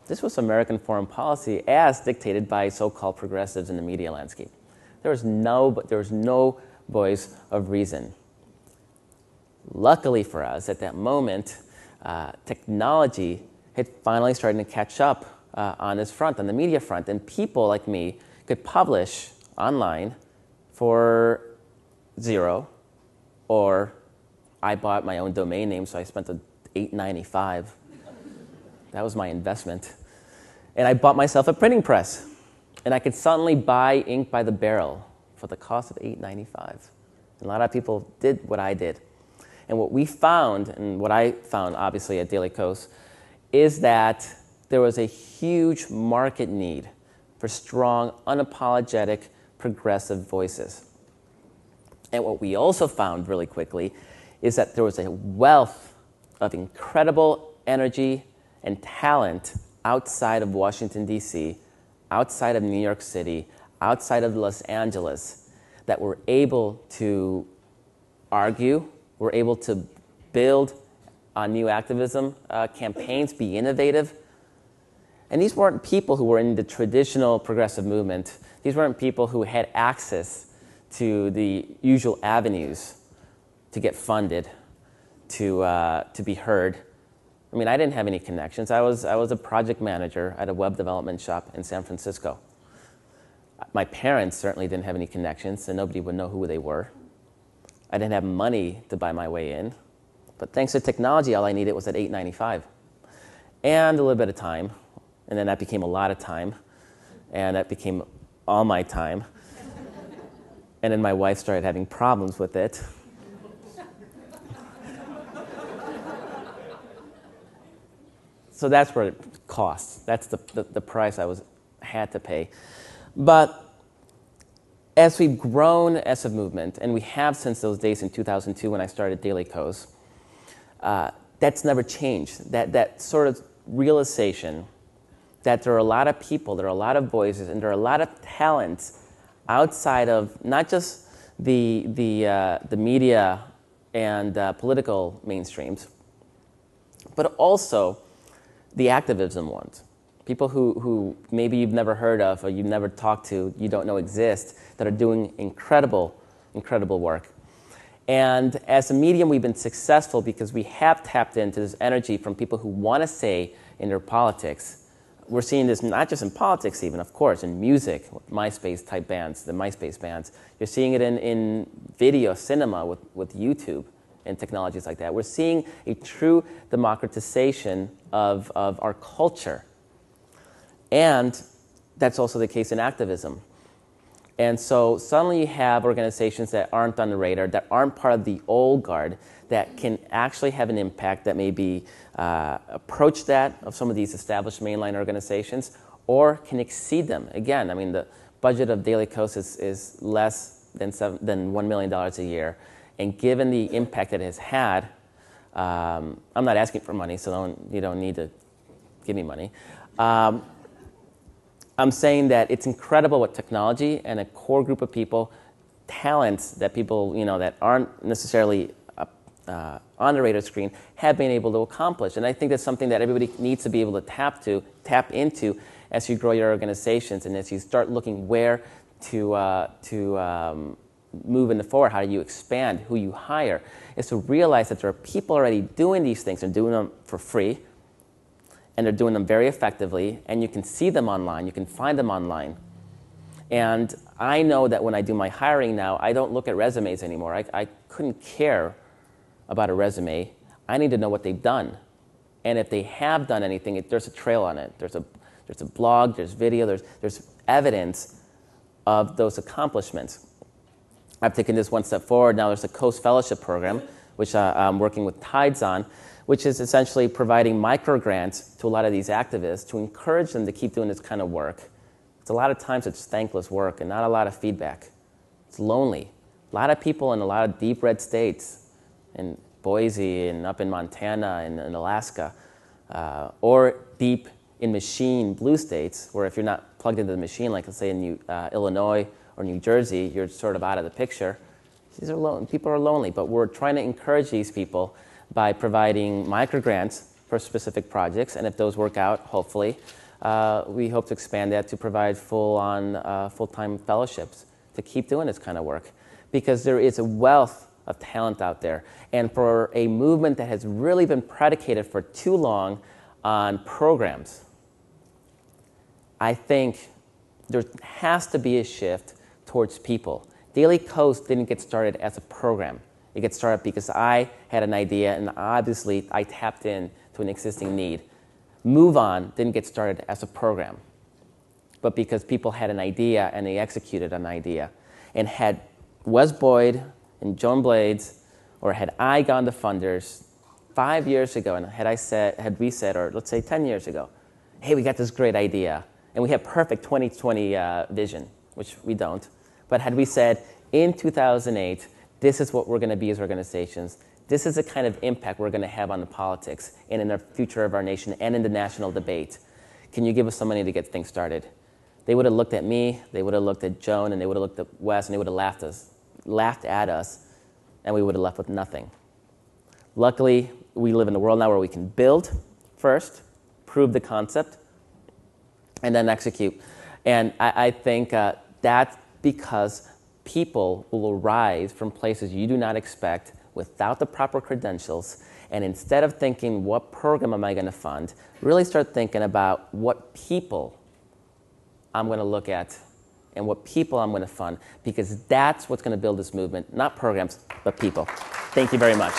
This was American foreign policy as dictated by so-called progressives in the media landscape. There was no voice of reason. Luckily for us, at that moment, technology had finally started to catch up on this front, on the media front, and people like me could publish online for $0, or I bought my own domain name, so I spent $8.95. That was my investment. And I bought myself a printing press, and I could suddenly buy ink by the barrel for the cost of $8.95. And a lot of people did what I did. And what we found, and what I found obviously at Daily Kos, is that there was a huge market need for strong, unapologetic, progressive voices. And what we also found really quickly is that there was a wealth of incredible energy and talent outside of Washington, D.C., outside of New York City, outside of Los Angeles, that were able to argue, were able to build new activism campaigns, be innovative. And these weren't people who were in the traditional progressive movement. These weren't people who had access to the usual avenues to get funded, to be heard. I mean, I didn't have any connections. I was a project manager at a web development shop in San Francisco. My parents certainly didn't have any connections, and nobody would know who they were. I didn't have money to buy my way in. But thanks to technology, all I needed was at $8.95 and a little bit of time. And then that became a lot of time. And that became all my time. And then my wife started having problems with it. So that's what it costs. That's the price I had to pay. But as we've grown as a movement, and we have since those days in 2002 when I started Daily Kos, that's never changed. That sort of realization that there are a lot of people, there are a lot of voices, and there are a lot of talents outside of not just the media and political mainstreams, but also the activism ones. People who maybe you've never heard of or you've never talked to, you don't know exist, that are doing incredible, incredible work. And as a medium, we've been successful because we have tapped into this energy from people who want to say in their politics. We're seeing this not just in politics even, of course, in music, MySpace-type bands, the MySpace bands. You're seeing it in video, cinema with YouTube and technologies like that. We're seeing a true democratization of our culture. And that's also the case in activism. And so suddenly you have organizations that aren't on the radar, that aren't part of the old guard, that can actually have an impact that maybe approach that of some of these established mainline organizations or can exceed them. Again, I mean, the budget of Daily Kos is less than $1 million a year. And given the impact that it has had, I'm not asking for money, so you don't need to give me money. I'm saying that it's incredible what technology and a core group of people, talents that people that aren't necessarily on the radar screen have been able to accomplish. And I think that's something that everybody needs to be able to tap into as you grow your organizations and as you start looking where to move in the forward. How do you expand who you hire? Is to realize that there are people already doing these things and doing them for free. And they're doing them very effectively, and you can see them online, you can find them online. And I know that when I do my hiring now, I don't look at resumes anymore. I couldn't care about a resume. I need to know what they've done. And if they have done anything, there's a trail on it. There's a blog, there's video, there's evidence of those accomplishments. I've taken this one step forward. Now there's a Kos Fellowship Program, which I'm working with Tides on, which is essentially providing micro-grants to a lot of these activists to encourage them to keep doing this kind of work. It's a lot of times it's thankless work and not a lot of feedback. It's lonely. A lot of people in a lot of deep red states, in Boise and up in Montana and in Alaska, or deep in machine blue states, where if you're not plugged into the machine, like let's say in Illinois or New Jersey, you're sort of out of the picture. People are lonely, but we're trying to encourage these people by providing microgrants for specific projects, and if those work out, hopefully, we hope to expand that to provide full-time fellowships to keep doing this kind of work, because there is a wealth of talent out there. And for a movement that has really been predicated for too long on programs, I think there has to be a shift towards people. Daily Kos didn't get started as a program. It gets started because I had an idea, and obviously I tapped in to an existing need. Move On didn't get started as a program, but because people had an idea and they executed an idea. And had Wes Boyd and Joan Blades, or had I gone to funders 5 years ago, and had we said, or let's say 10 years ago, hey, we got this great idea, and we have perfect 2020 vision, which we don't, but had we said, in 2008, this is what we're going to be as organizations, this is the kind of impact we're going to have on the politics and in the future of our nation and in the national debate, can you give us some money to get things started? They would have looked at me, they would have looked at Joan, and they would have looked at Wes, and they would have laughed at us, and we would have left with nothing. Luckily, we live in a world now where we can build first, prove the concept, and then execute. And I think that's because people will arise from places you do not expect without the proper credentials, and instead of thinking, what program am I going to fund, really start thinking about what people I'm going to look at and what people I'm going to fund, because that's what's going to build this movement, not programs, but people. Thank you very much.